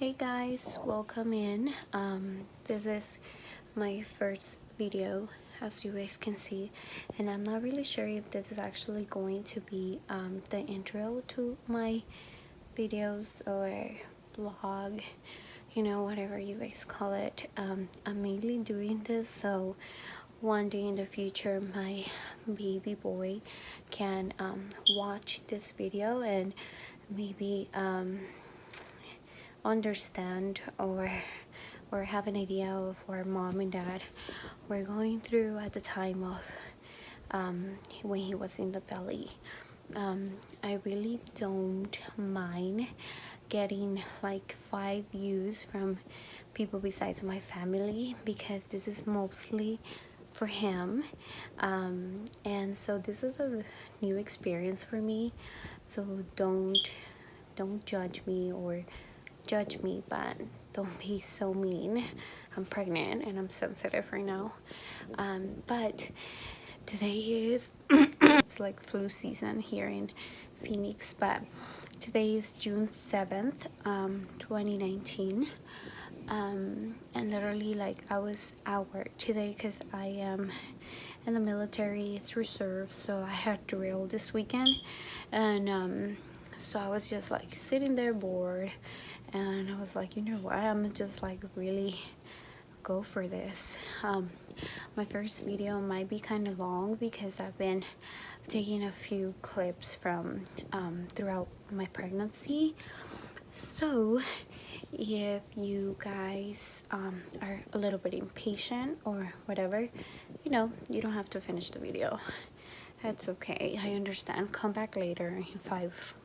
Hey guys, welcome in. This is my first video, as you guys can see, and I'm not really sure if this is actually going to be the intro to my videos or blog, whatever you guys call it. I'm mainly doing this so one day in the future my baby boy can watch this video and maybe understand or have an idea of what mom and dad were going through at the time of when he was in the belly. I really don't mind getting like 5 views from people besides my family because this is mostly for him, and so this is a new experience for me, so don't judge me or judge me, but don't be so mean. I'm pregnant and I'm sensitive right now, but today is it's like flu season here in Phoenix, but today is June 7th, 2019, and literally like I was at work today because I am in the military. It's reserve, so I had drill this weekend, and so I was just like sitting there bored, and I was like, you know what, I'm just like really go for this. My first video might be kind of long because I've been taking a few clips from throughout my pregnancy, so if you guys are a little bit impatient or whatever, you don't have to finish the video. That's okay, I understand. Come back later in five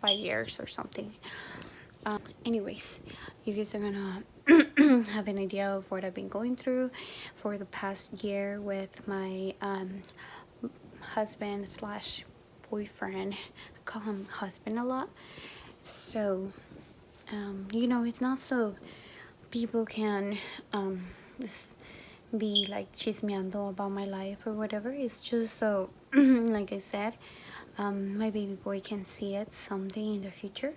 years or something. Anyways, you guys are gonna have an idea of what I've been going through for the past year with my husband slash boyfriend. I call him husband a lot, so it's not so people can just be like chismeando about my life or whatever. It's just so like I said, my baby boy can see it someday in the future,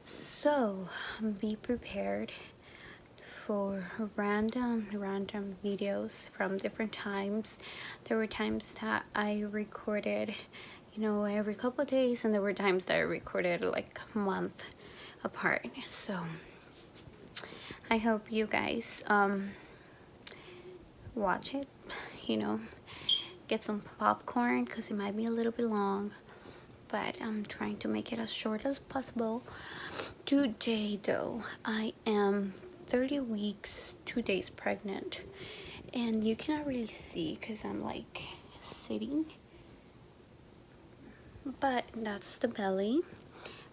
so be prepared for random videos from different times. There were times that I recorded every couple of days, and there were times that I recorded like a month apart. So I hope you guys watch it, get some popcorn because it might be a little bit long, but I'm trying to make it as short as possible. Today though, I am 30 weeks 2 days pregnant, and you cannot really see because I'm like sitting, but that's the belly.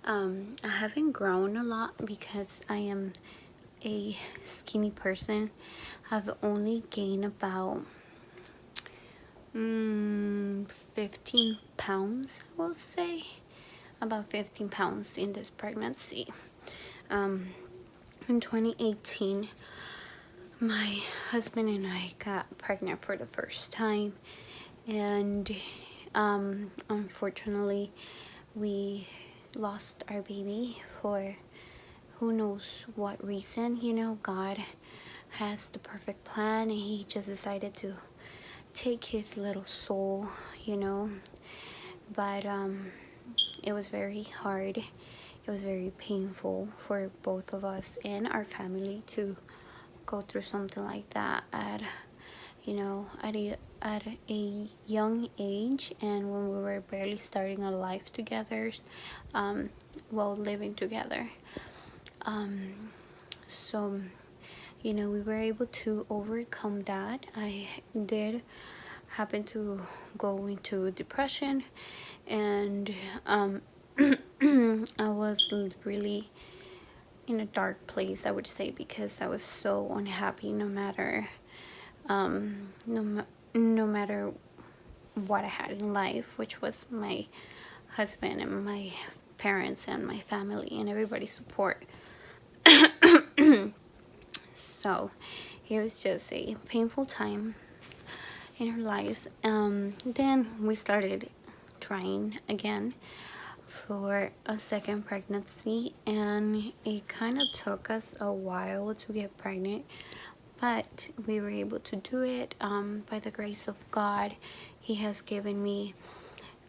I haven't grown a lot because I am a skinny person. I've only gained about 15 pounds, I will say. About 15 pounds in this pregnancy. In 2018, my husband and I got pregnant for the first time, and unfortunately we lost our baby for who knows what reason. God has the perfect plan, and he just decided to take his little soul, but it was very hard. It was very painful for both of us and our family to go through something like that at a young age, and when we were barely starting our lives together, while living together. So we were able to overcome that. I did happen to go into depression, and I was really in a dark place, I would say, because I was so unhappy no matter no matter what I had in life, which was my husband and my parents and my family and everybody's support. So it was just a painful time in our lives. Then we started trying again for a second pregnancy, and it kind of took us a while to get pregnant, but we were able to do it by the grace of God. He has given me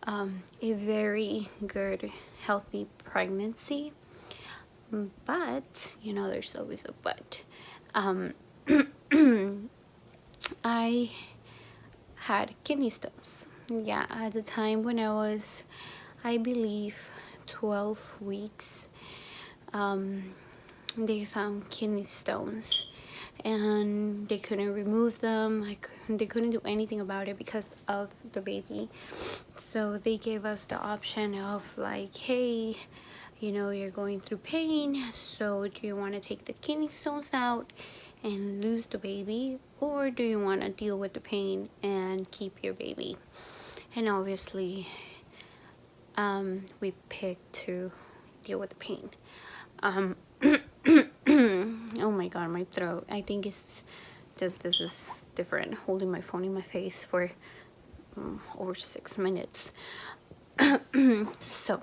a very good, healthy pregnancy. But, you know, there's always a but. I had kidney stones. Yeah, at the time when I was, I believe, 12 weeks, they found kidney stones, and they couldn't remove them. They couldn't do anything about it because of the baby. So they gave us the option of like, hey, you know, you're going through pain, so do you want to take the kidney stones out and lose the baby, or do you want to deal with the pain and keep your baby? And obviously we picked to deal with the pain. Oh my god, my throat, I think it's just, this is different, holding my phone in my face for over 6 minutes. So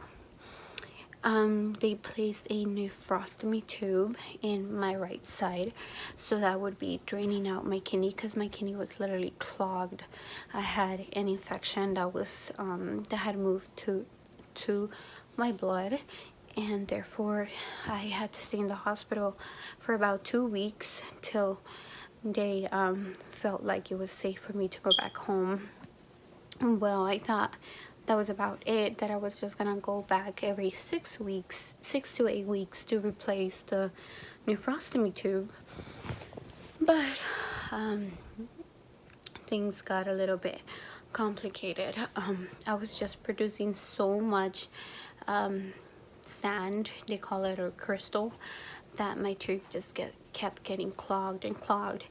they placed a nephrostomy tube in my right side, so that would be draining out my kidney, because my kidney was literally clogged. I had an infection that was that had moved to my blood, and therefore I had to stay in the hospital for about 2 weeks till they felt like it was safe for me to go back home. Well, I thought that was about it, that I was just gonna go back every 6 weeks, 6 to 8 weeks, to replace the nephrostomy tube. But things got a little bit complicated. I was just producing so much sand, they call it, or crystal, that my tube just kept getting clogged and clogged.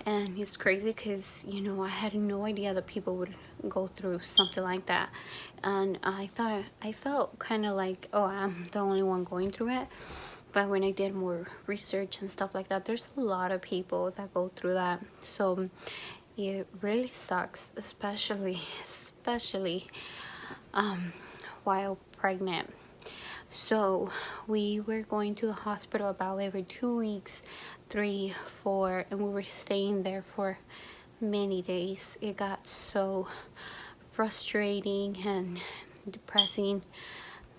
And it's crazy because, you know, I had no idea that people would go through something like that, and I felt kind of like, oh, I'm the only one going through it. But when I did more research and stuff like that, there's a lot of people that go through that. So it really sucks, especially while pregnant. So we were going to the hospital about every 2 weeks, 3, 4, and we were staying there for many days. It got so frustrating and depressing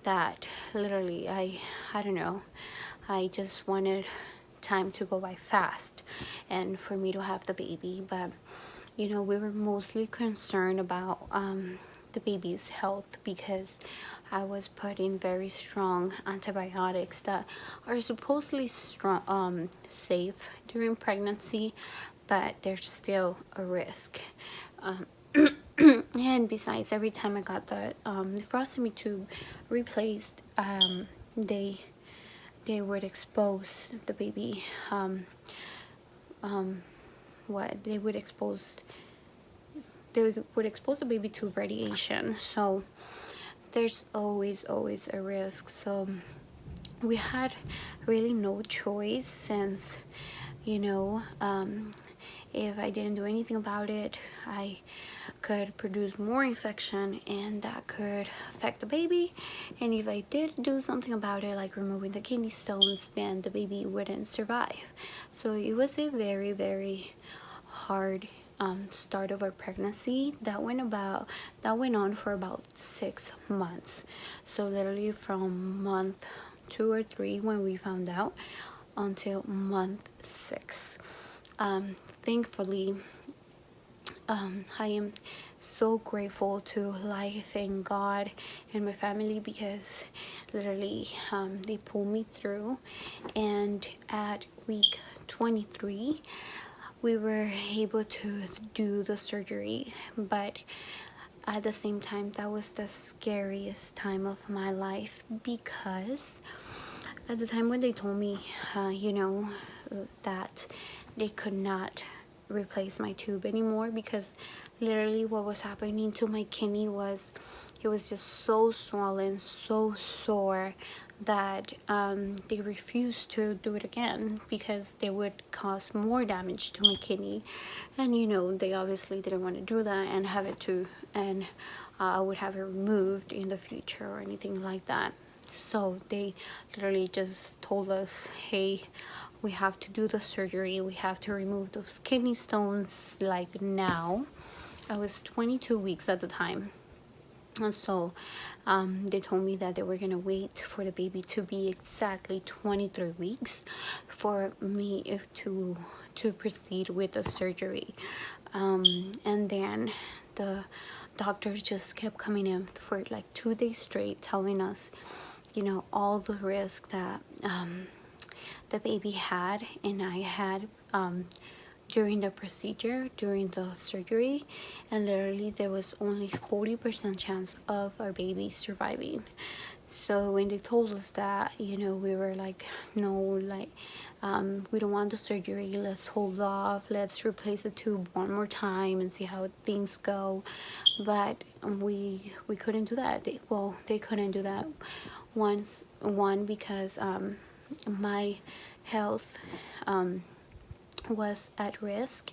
that literally I don't know, I just wanted time to go by fast and for me to have the baby. But you know, we were mostly concerned about the baby's health, because I was putting very strong antibiotics that are supposedly strong, safe during pregnancy, but there's still a risk. And besides, every time I got the nephrostomy tube replaced, they would expose the baby. They would expose the baby to radiation. So there's always a risk. So we had really no choice, since, you know, if I didn't do anything about it, I could produce more infection, and that could affect the baby. And if I did do something about it, like removing the kidney stones, then the baby wouldn't survive. So it was a very hard start of our pregnancy that went on for about 6 months. So literally from month 2 or 3 when we found out until month 6. Thankfully, I am so grateful to life and God and my family, because literally they pulled me through. And at week 23 we were able to do the surgery, but at the same time that was the scariest time of my life, because at the time when they told me you know, that they could not replace my tube anymore, because literally what was happening to my kidney was, it was just so swollen, so sore, that they refused to do it again, because they would cause more damage to my kidney. And you know, they obviously didn't want to do that and have it to, and I would have it removed in the future or anything like that. So they literally just told us, hey, we have to do the surgery, we have to remove those kidney stones like now. I was 22 weeks at the time. And so they told me that they were going to wait for the baby to be exactly 23 weeks for me to proceed with the surgery. And then the doctors just kept coming in for like 2 days straight telling us, you know, all the risk that the baby had and I had during the procedure, during the surgery, and literally there was only 40% chance of our baby surviving. So when they told us that, you know, we were like, no, like we don't want the surgery, let's hold off, let's replace the tube one more time and see how things go. But we couldn't do that. They couldn't do that. One because my health was at risk,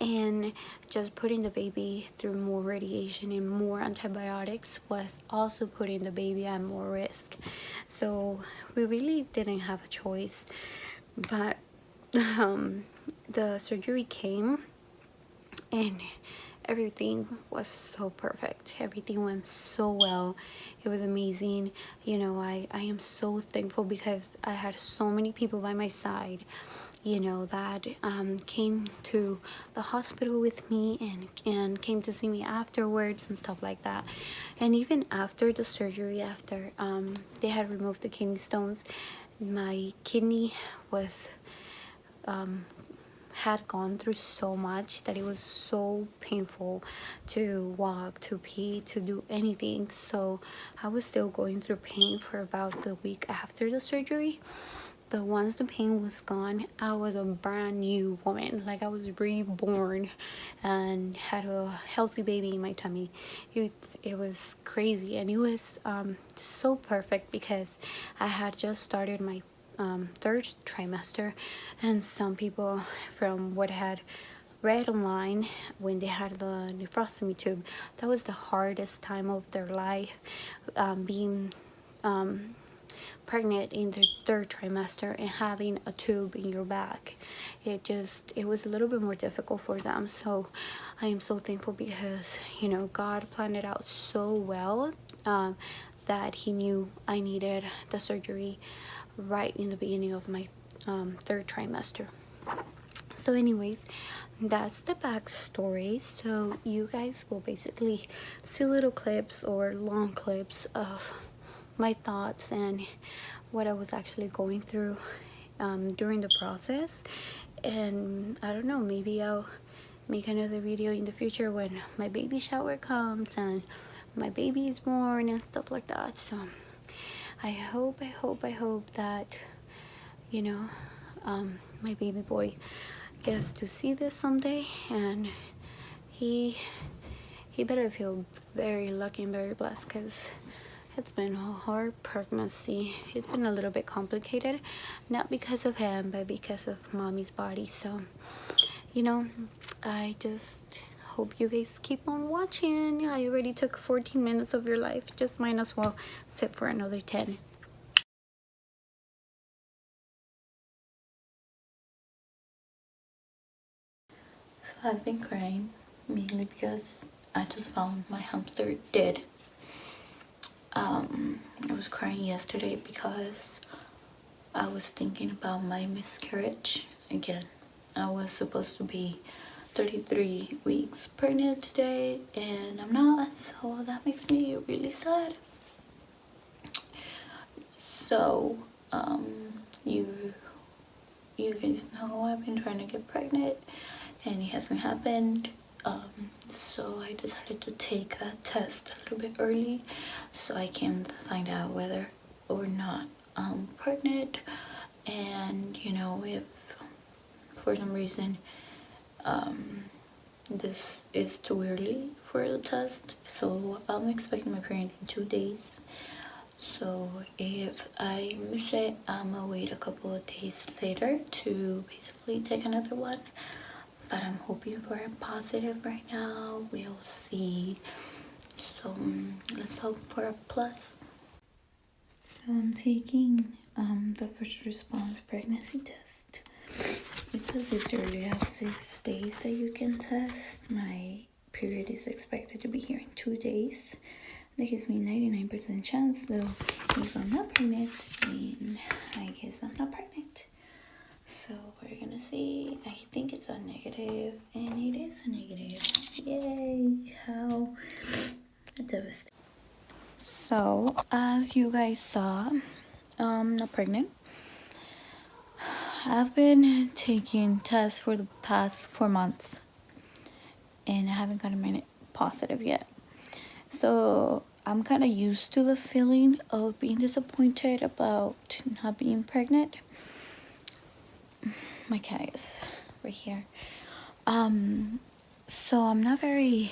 and just putting the baby through more radiation and more antibiotics was also putting the baby at more risk. So we really didn't have a choice. But the surgery came and everything was so perfect. Everything went so well. It was amazing. You know, I am so thankful because I had so many people by my side, you know, that came to the hospital with me and came to see me afterwards and stuff like that. And even after the surgery, after they had removed the kidney stones, my kidney was had gone through so much that it was so painful to walk, to pee, to do anything. So I was still going through pain for about the week after the surgery. But once the pain was gone, I was a brand new woman. Like I was reborn and had a healthy baby in my tummy. It was crazy, and it was so perfect because I had just started my third trimester, and some people from what I had read online, when they had the nephrostomy tube, that was the hardest time of their life, being pregnant in their third trimester and having a tube in your back. It was a little bit more difficult for them. So I am so thankful because, you know, God planned it out so well, that he knew I needed the surgery right in the beginning of my third trimester. So anyways, that's the backstory. So you guys will basically see little clips or long clips of my thoughts and what I was actually going through during the process. And I don't know, maybe I'll make another video in the future when my baby shower comes and my baby is born and stuff like that. So I hope that, you know, my baby boy gets to see this someday, and he better feel very lucky and very blessed, because it's been a hard pregnancy. It's been a little bit complicated, not because of him, but because of mommy's body. So, you know, I just hope you guys keep on watching. I already took 14 minutes of your life. Just might as well sit for another 10. So I've been crying mainly because I just found my hamster dead. I was crying yesterday because I was thinking about my miscarriage again. I was supposed to be 33 weeks pregnant today, and I'm not, so that makes me really sad. So, you guys know I've been trying to get pregnant, and it hasn't happened. So I decided to take a test a little bit early so I can find out whether or not I'm pregnant. And you know, if for some reason this is too early for the test, so I'm expecting my period in 2 days. So if I miss it, I'm gonna wait a couple of days later to basically take another one. But I'm hoping for a positive right now. We'll see. So let's hope for a plus. So I'm taking the first response pregnancy test. It says it's early as 6 days that you can test. My period is expected to be here in 2 days. That gives me 99% chance, though if I'm not pregnant, then I guess I'm not pregnant. So we're gonna see. I think it's a negative, and it is a negative. Yay! How devastating. So as you guys saw, I'm not pregnant. I've been taking tests for the past 4 months, and I haven't gotten mine positive yet. So I'm kind of used to the feeling of being disappointed about not being pregnant. My cat is right here. So I'm not very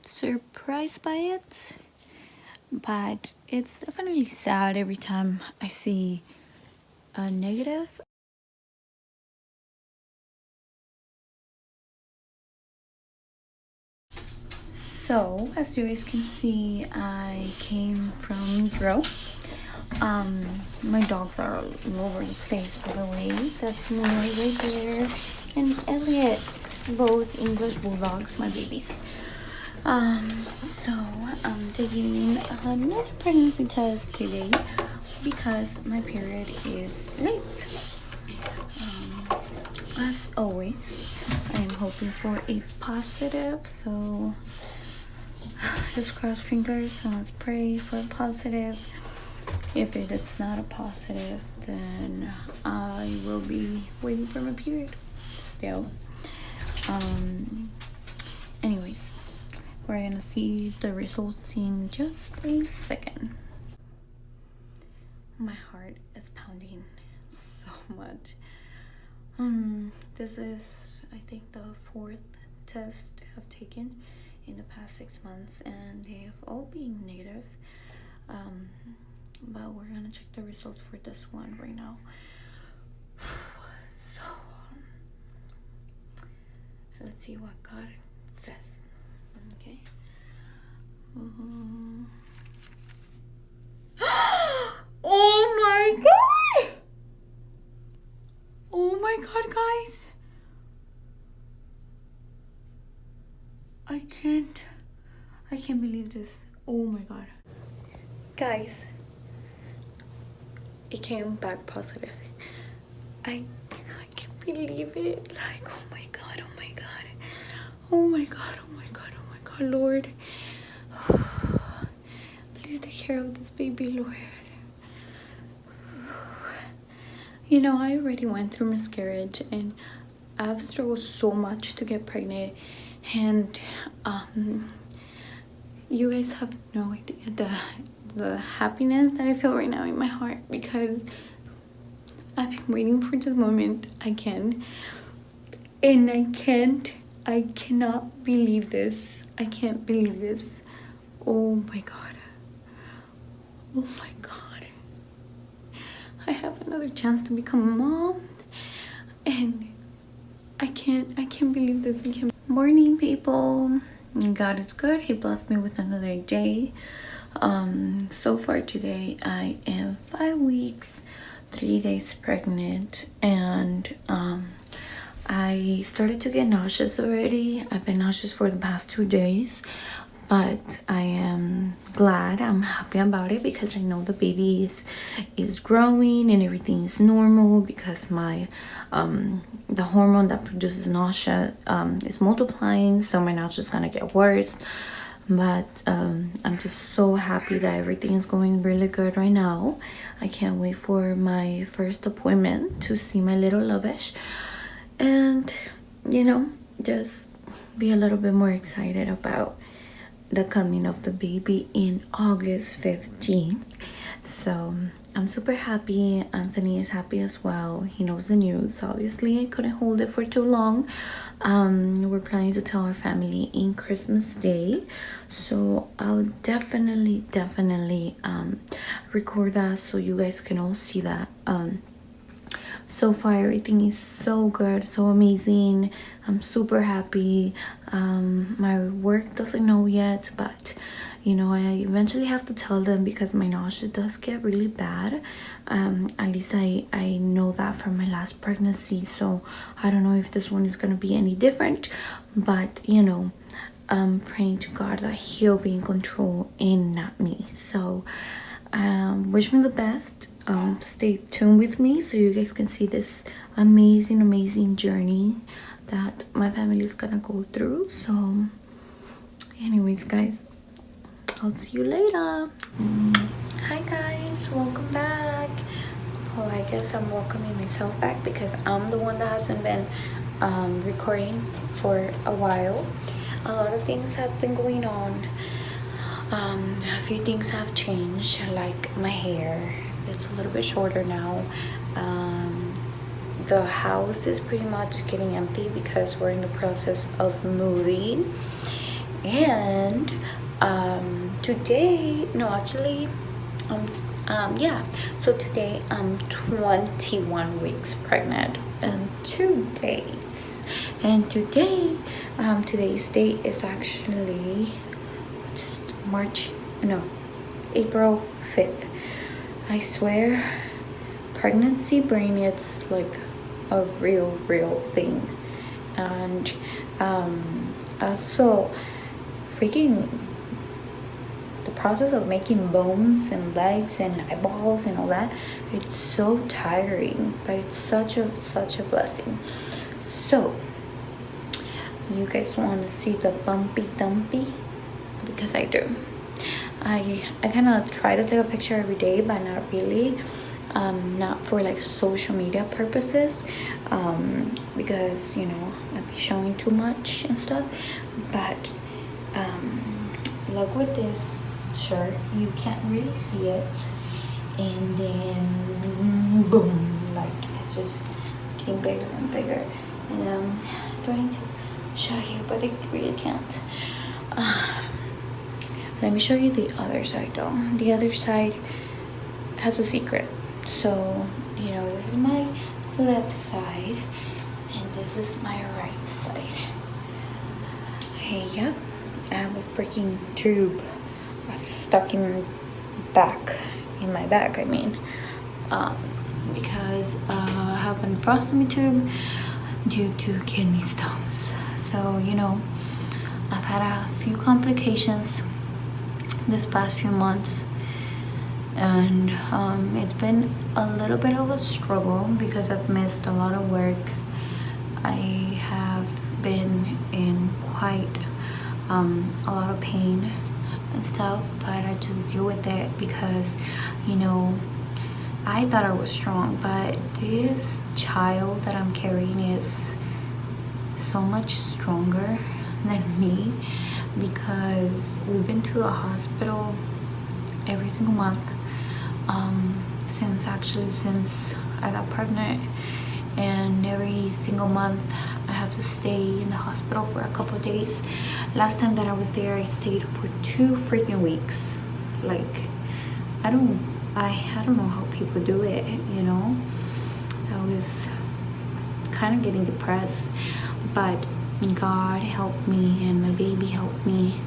surprised by it, but it's definitely sad every time I see a negative. So as you guys can see, I came from Dro. My dogs are all over the place, by the way. That's Moonlight right there, and Elliot, both English bulldogs, my babies. So I'm taking another pregnancy test today because my period is late. As always, I am hoping for a positive, so just cross fingers and let's pray for a positive. If it is not a positive, then I will be waiting for my period still. Anyways, we're gonna see the results in just a second. My heart is pounding so much. This is, I think, the 4th test I've taken in the past 6 months, and they have all been negative. But we're gonna check the results for this one right now. So let's see what God says. Okay. Oh my God! Oh my God, guys! I can't believe this. Oh my God. Guys, it came back positive. I can't believe it. Like, oh my God, oh my God. Oh my God, oh my God, oh my God, Lord. Please take care of this baby, Lord. You know, I already went through miscarriage, and I've struggled so much to get pregnant, and you guys have no idea the happiness that I feel right now in my heart, because I've been waiting for this moment again, and I cannot believe this. I can't believe this. Oh my God. Oh my God. I have another chance to become a mom, and I can't believe this. Morning, people. God is good. He blessed me with another day. So far today I am 5 weeks, 3 days pregnant, and I started to get nauseous already. I've been nauseous for the past 2 days, but I am glad, I'm happy about it, because I know the baby is growing and everything is normal, because my the hormone that produces nausea is multiplying, so my nausea is gonna get worse. But I'm just so happy that everything is going really good right now. I can't wait for my first appointment to see my little lovish, and you know, just be a little bit more excited about the coming of the baby in August 15th. So I'm super happy. Anthony is happy as well. He knows the news. Obviously, I couldn't hold it for too long. We're planning to tell our family in Christmas Day, so I'll definitely record that so you guys can all see that. So so far everything is so good, so amazing. I'm super happy. My work doesn't know yet, but you know, I eventually have to tell them because my nausea does get really bad. At least I know that from my last pregnancy, so I don't know if this one is gonna be any different, but you know, I'm praying to God that he'll be in control and not me. So wish me the best. Stay tuned with me so you guys can see this amazing journey that my family is gonna go through. So anyways guys, I'll see you later. Hi guys, welcome back. Oh, I guess I'm welcoming myself back because I'm the one that hasn't been recording for a while. A lot of things have been going on. A few things have changed, like my hair. It's a little bit shorter now. The house is pretty much getting empty because we're in the process of moving. And today, no, actually, yeah, so today I'm 21 weeks pregnant and 2 days. And today, today's date is actually April 5th. I swear, pregnancy brain, it's like a real thing. And also freaking the process of making bones and legs and eyeballs and all that, it's so tiring, but it's such a blessing. So you guys want to see the bumpy dumpy? Because I do. I kind of try to take a picture every day, but not really. Not for like social media purposes, because you know I'd be showing too much and stuff. But look with this shirt, you can't really see it, and then boom, like it's just getting bigger and bigger. And I'm trying to show you, but I really can't. Let me show you the other side though. The other side has a secret. So, you know, this is my left side and this is my right side. Hey, yep, I have a freaking tube stuck in my back, I mean, because I have an nephrostomy tube due to kidney stones. So, you know, I've had a few complications this past few months, and it's been a little bit of a struggle because I've missed a lot of work. I have been in quite a lot of pain and stuff, but I just deal with it because, you know, I thought I was strong, but this child that I'm carrying is so much stronger than me, because we've been to the hospital every single month since I got pregnant, and every single month I have to stay in the hospital for a couple of days. Last time that I was there, I stayed for 2 freaking weeks. Like, I don't know how people do it, you know. I was kind of getting depressed, but God helped me, and my baby helped me,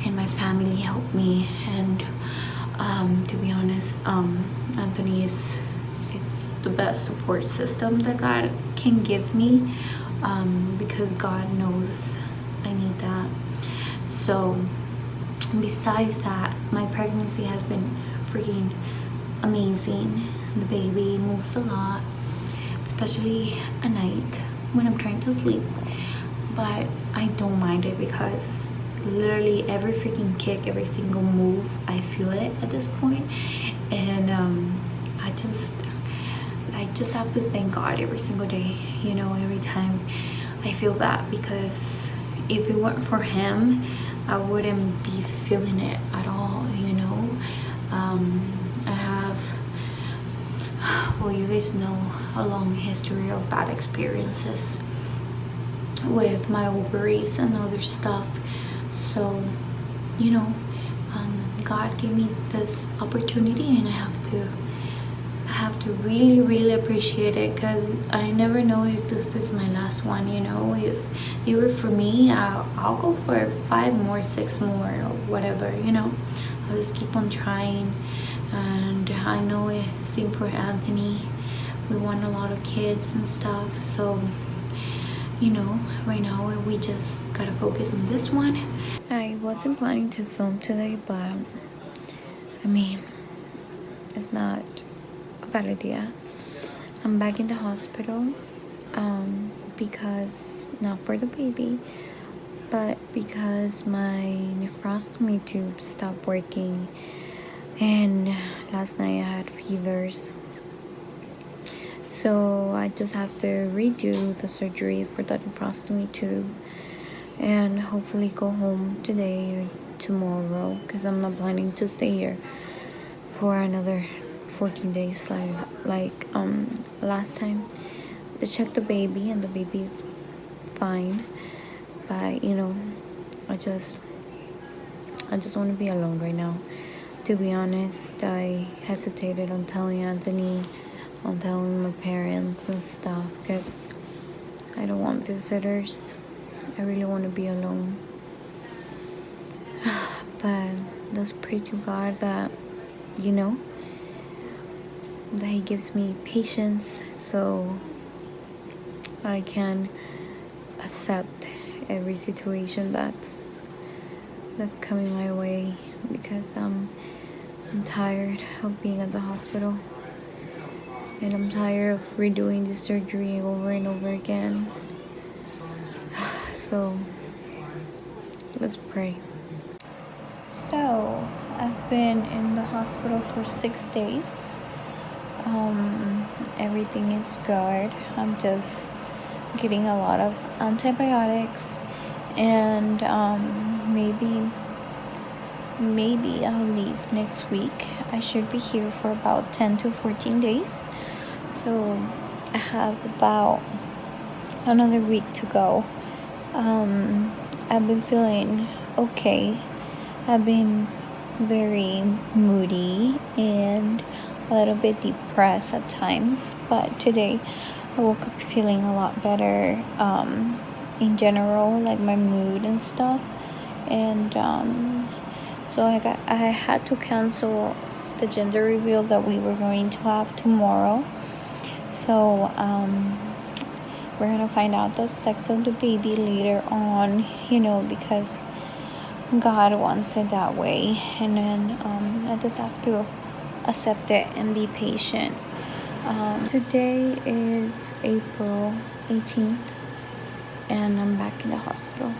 and my family helped me. And to be honest, Anthony it's the best support system that God can give me, because God knows I need that. So besides that, my pregnancy has been freaking amazing. The baby moves a lot, especially at night when I'm trying to sleep, but I don't mind it because literally every freaking kick, every single move, I feel it at this point. And I just have to thank God every single day, you know, every time I feel that, because if it weren't for him, I wouldn't be feeling it at all, you know. I have, well, you guys know, a long history of bad experiences with my ovaries and other stuff. So, you know, God gave me this opportunity, and I have to really appreciate it, because I never know if this is my last one, you know. If you were for me, I'll go for 5 more, 6 more, or whatever, you know. I'll just keep on trying. And I know it's same for Anthony. We want a lot of kids and stuff, so you know, right now we just gotta focus on this one. I wasn't planning to film today, but I mean, it's not a bad idea. I'm back in the hospital because, not for the baby, but because my nephrostomy tube stopped working, and last night I had fevers. So I just have to redo the surgery for the nephrostomy tube and hopefully go home today or tomorrow, because I'm not planning to stay here for another 14 days like last time. They checked the baby and the baby is fine, but you know, I just want to be alone right now. To be honest, I hesitated on telling Anthony, on telling my parents and stuff, because I don't want visitors. I really want to be alone. But let's pray to God that, you know, that He gives me patience so I can accept every situation that's coming my way, because I'm tired of being at the hospital, and I'm tired of redoing the surgery over and over again. So let's pray. So I've been in the hospital for 6 days. Everything is good. I'm just getting a lot of antibiotics, and maybe I'll leave next week. I should be here for about 10 to 14 days. So I have about another week to go. I've been feeling okay. I've been very moody and a little bit depressed at times, but today I woke up feeling a lot better in general, like my mood and stuff. And so I had to cancel the gender reveal that we were going to have tomorrow. So we're gonna find out the sex of the baby later on, you know, because God wants it that way. And then I just have to accept it and be patient. Today is April 18th, and I'm back in the hospital.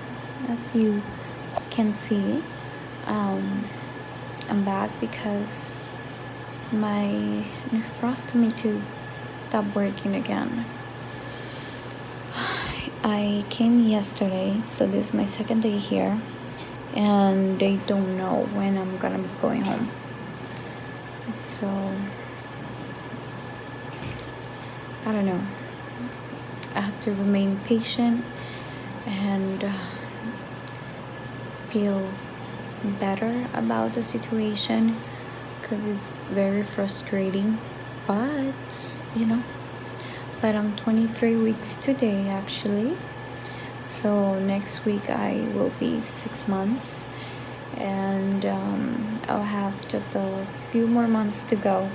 As you can see, I'm back because my nephrostomy tube stopped working again. I came yesterday, so this is my second day here, and they don't know when I'm gonna be going home. So I don't know. I have to remain patient and feel better about the situation, because it's very frustrating. But you know, but I'm 23 weeks today actually, so next week I will be 6 months, and I'll have just a few more months to go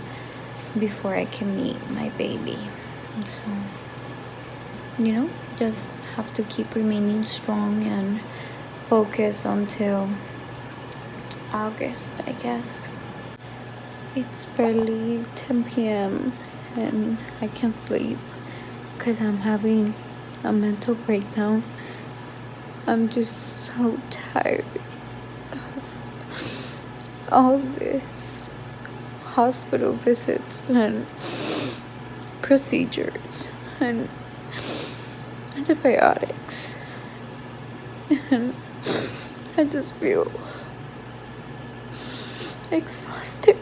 before I can meet my baby. So you know, just have to keep remaining strong and focus until August, I guess. It's barely 10 p.m. and I can't sleep because I'm having a mental breakdown. I'm just so tired of all this hospital visits and procedures and antibiotics, and I just feel exhausted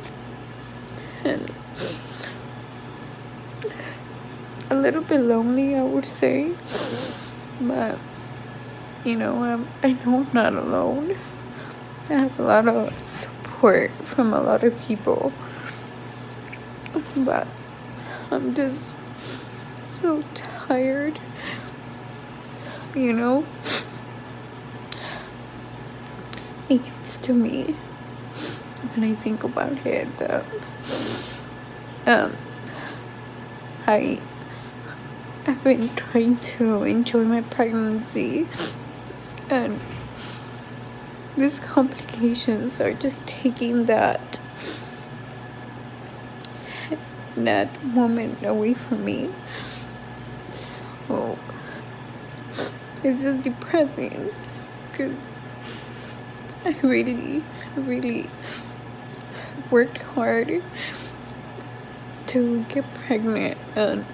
and a little bit lonely, I would say. But you know, I know I'm not alone. I have a lot of support from a lot of people, but I'm just so tired, you know. It gets to me when I think about it. I've been trying to enjoy my pregnancy, and these complications are just taking that moment away from me. So it's just depressing because I really worked hard to get pregnant, and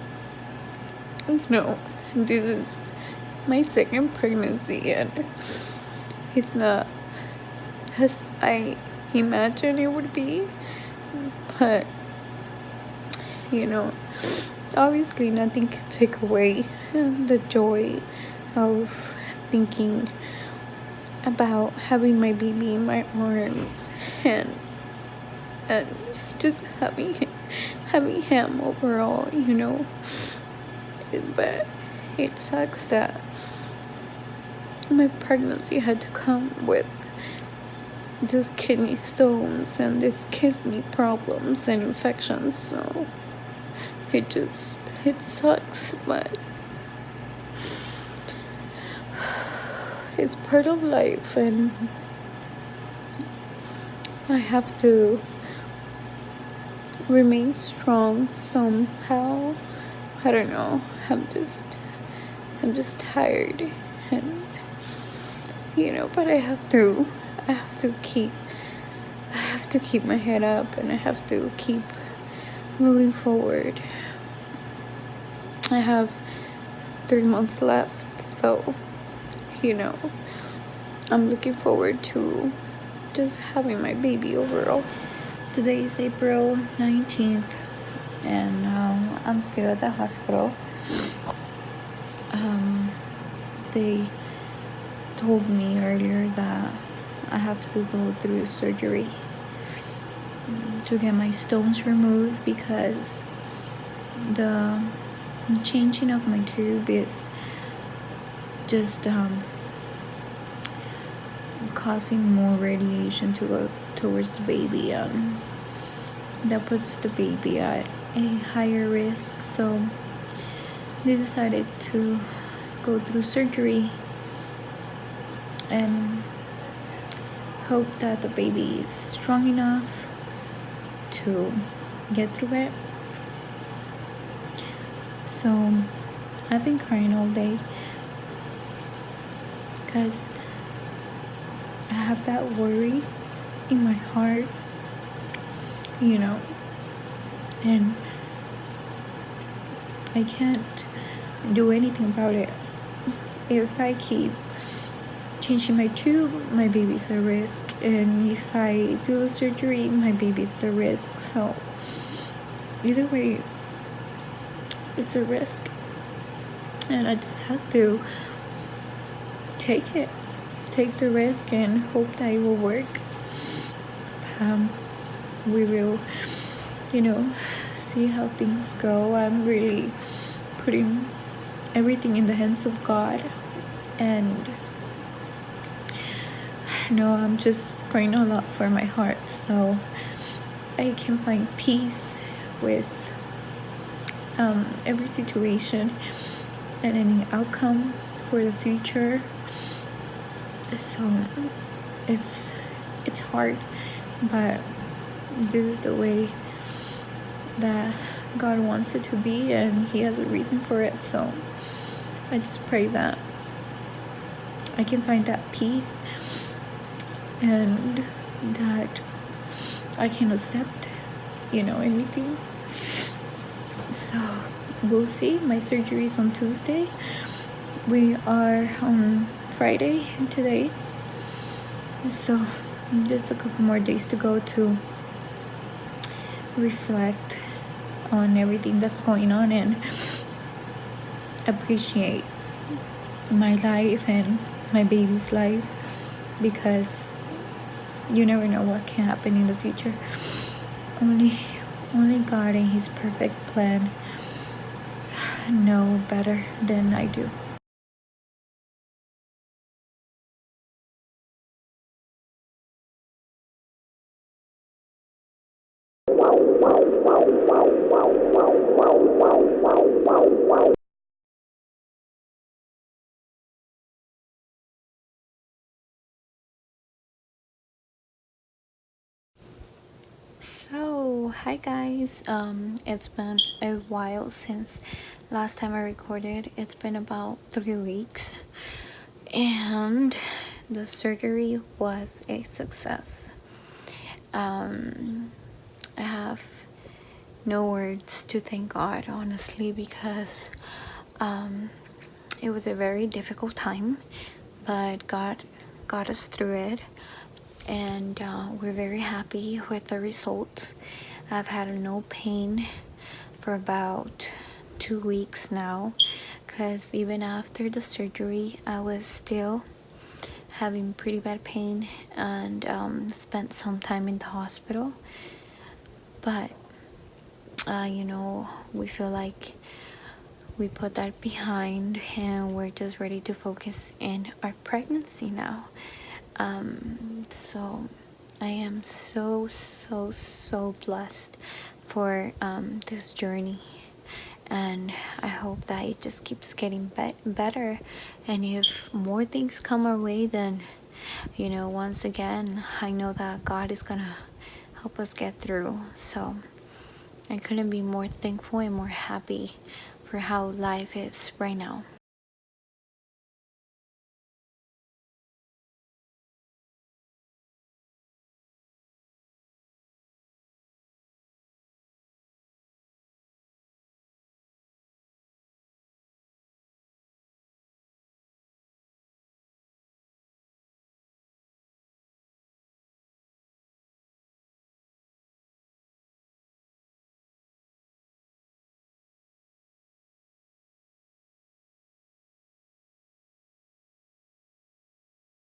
this is my second pregnancy, and it's not as I imagined it would be, but obviously nothing can take away the joy of thinking about having my baby in my arms and just having him overall, But it sucks that my pregnancy had to come with these kidney stones and these kidney problems and infections, so it sucks, but it's part of life, and I have to remain strong somehow. I don't know. I'm just tired, and but I have to keep my head up, and I have to keep moving forward. I have 3 months left, so I'm looking forward to just having my baby overall. Today is April 19th, and I'm still at the hospital. They told me earlier that I have to go through surgery to get my stones removed, because the changing of my tube is just causing more radiation to go towards the baby, and that puts the baby at a higher risk. So they decided to go through surgery and hope that the baby is strong enough to get through it. So I've been crying all day because I have that worry in my heart, and I can't do anything about it. If I keep changing my tube, my baby's a risk, and if I do the surgery, my baby's a risk. So either way, it's a risk, and I just have to take the risk and hope that it will work. We will see how things go. I'm really putting everything in the hands of God, and I'm just praying a lot for my heart, so I can find peace with every situation and any outcome for the future. So it's hard, but this is the way that God wants it to be, and He has a reason for it. So I just pray that I can find that peace, and that I can accept anything. So we'll see. My surgery is on Tuesday. We are on Friday today, so just a couple more days to go to reflect on everything that's going on and appreciate my life and my baby's life, because you never know what can happen in the future. Only God and His perfect plan know better than I do. So, hi guys. It's been a while since last time I recorded. It's been about 3 weeks, and the surgery was a success. I have no words to thank God, honestly, because it was a very difficult time, but God got us through it, and we're very happy with the results. I've had no pain for about 2 weeks now, because even after the surgery I was still having pretty bad pain, and spent some time in the hospital. But we feel like we put that behind, and we're just ready to focus in our pregnancy now. So I am so blessed for this journey, and I hope that it just keeps getting better. And if more things come our way, then once again I know that God is gonna help us get through. So I couldn't be more thankful and more happy for how life is right now.